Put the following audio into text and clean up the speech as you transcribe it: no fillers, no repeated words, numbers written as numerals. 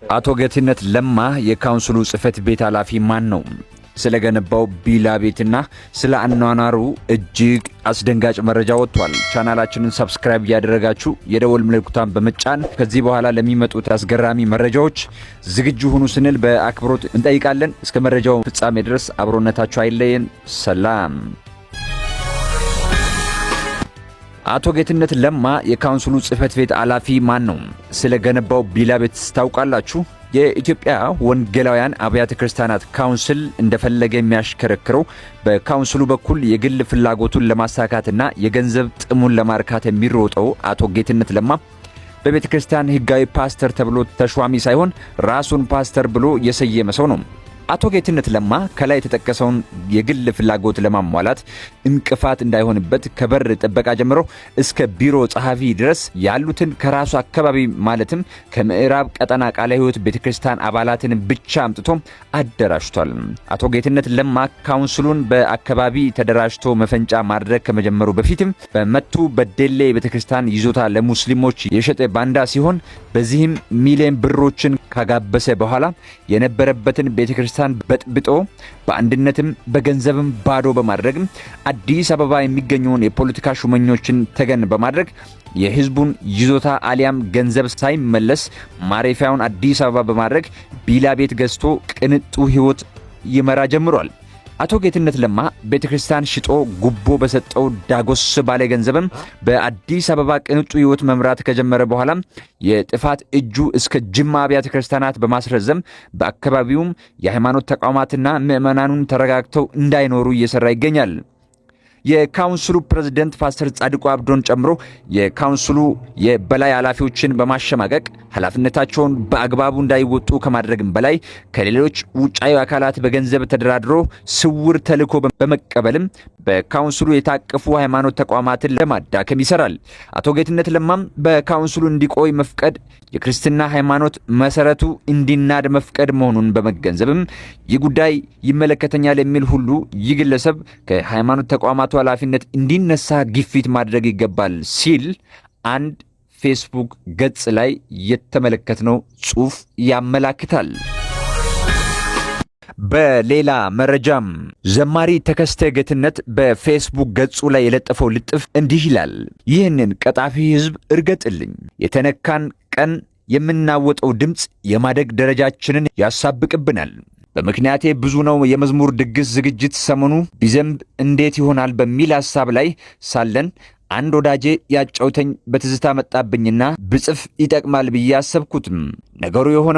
አቶ ጌትነት ለማ የካውንስሉ ጽህፈት ቤት ኃላፊ ማን ነው? ስለገነባው ቢላ ቤትና ስለ አኗኗሩ እጅግ አስደንጋጭ መረጃ ወጥቷል። ቻናላችንን ሰብስክራይብ ያደረጋችሁ የደወል ምልክቱን በመጫን ከዚህ በኋላ ለሚመጡት አስገራሚ መረጃዎች ዝግጁ ሁኑ ስንል በአክብሮት እንጠይቃለን። እስከ መረጃው ፍጻሜ ድረስ አብሮነታችሁ አይለየን። ሰላም። አቶ ጌትነት ለማ የካውንስሉ ጽህፈት ቤት ኃላፊ ማን ነው? ስለገነባው ቢላ ቤት ታውቃላችሁ? የኢትዮጵያ ወንጌላውያን አብያተ ክርስቲያናት ካውንስል እንደፈለገ የሚያሽከረክረው በካውንስሉ በኩል የግል ፍላጎቱን ለማሳካትና የገንዘብ ጥሙን ለማርካት የሚሮጠው አቶ ጌትነት ለማ በቤተ ክርስቲያን ህጋዊ ፓስተር ተብሎ ተሿሚ ሳይሆን ራሱን ፓስተር ብሎ የሰየመ ሰው ነው። አቶ ጌትነት ለማ ከላይ የተጠቀሰውን የግል ፍላጎት ለማሟላት እንቅፋት እንዳይሆንበት ከበር ጥበቃ ጀምሮ እስከ ቢሮ ጸሐፊ ድረስ ያሉትን ከራሱ አካባቢ ማለትም ከምዕራብ ቀጠና ቃለ ሕይወት ቤተክርስቲያን አባላትን ብቻ አምጥቶ አደራጅቷል። አቶ ጌትነት ለማ ካውንስሉን በአካባቢ ተደራጅቶ መፈንጫ ማድረግ ከመጀመሩ በፊትም በመቱ በደሌ ቤተክርስቲያን ይዞታ ለሙስሊሞች የሸጠ ባንዳ ሲሆን በዚህም ሚሊዮን ብሮችን ካጋበሰ በኋላ የነበረበትን ቤተክርስቲያን በጥብጦ በአንድነትም በገንዘብም ባዶ በማድረግ አዲስ አበባ የሚገኙን የፖለቲካ ሹመኞችን ተገን በማድረግ የህዝቡን ይዞታ አሊያም ገንዘብ ሳይመለስ ማረፊያውን አዲስ አበባ በማድረግ ቢላ ቤት ገዝቶ ቅንጡ ህይወት ይመራ ጀምሯል። አቶ ጌትነት ለማ ቤተክርስቲያን ሽጦ ጉቦ በሰጠው ዳጎስ ባለ ገንዘብም በአዲስ አበባ ቅንጡ ህይወት መምራት ከጀመረ በኋላ የጥፋት እጁ እስከ ጅማ አብያተ ክርስቲያናት በማስረዘም በአካባቢውም የሃይማኖት ተቋማትና ምዕመናኑን ተረጋግተው እንዳይኖሩ እየሰራ ይገኛል። የካውንስሉ ፕሬዝዳንት ፓስተር ጻድቁ አብዶን ጨምሮ የካውንስሉ የበላይ ኃላፊዎችን በማሸማቀቅ ኃላፊነታቸውን በአግባቡ እንዳይወጡ ከማድረግም በላይ ከሌሎች ውጫዊ አካላት በገንዘብ ተደራድሮ ስውር ተልዕኮ በመቀበልም በካውንስሉ የታቀፉ ሃይማኖት ተቋማትን ለማዳከም ይሰራል። አቶ ጌትነት ለማም በካውንስሉ እንዲቆይ መፍቀድ የክርስትና ሃይማኖት መሰረቱ እንዲናድ መፍቀድ መሆኑን በመገንዘብም ይህ ጉዳይ ይመለከተኛል የሚል ሁሉ ይህ ግለሰብ ከሃይማኖት ተቋማቱ ኃላፊነት እንዲነሳ ግፊት ማድረግ ይገባል ሲል አንድ ፌስቡክ ገጽ ላይ የተመለከትነው ጽሑፍ ያመላክታል። በሌላ መረጃም ዘማሪ ተከስተ ጌትነት በፌስቡክ ገጹ ላይ የለጠፈው ልጥፍ እንዲህ ይላል። ይህንን ቀጣፊ ህዝብ እርገጥልኝ። የተነካን ቀን የምናወጠው ድምፅ የማደግ ደረጃችንን ያሳብቅብናል። በምክንያቴ ብዙ ነው የመዝሙር ድግስ ዝግጅት ሰሞኑ ቢዘንብ እንዴት ይሆናል በሚል ሐሳብ ላይ ሳለን አንድ ወዳጄ ያጫውተኝ በትዝታ መጣብኝና ብጽፍ ይጠቅማል ብዬ አሰብኩትም። ነገሩ የሆነው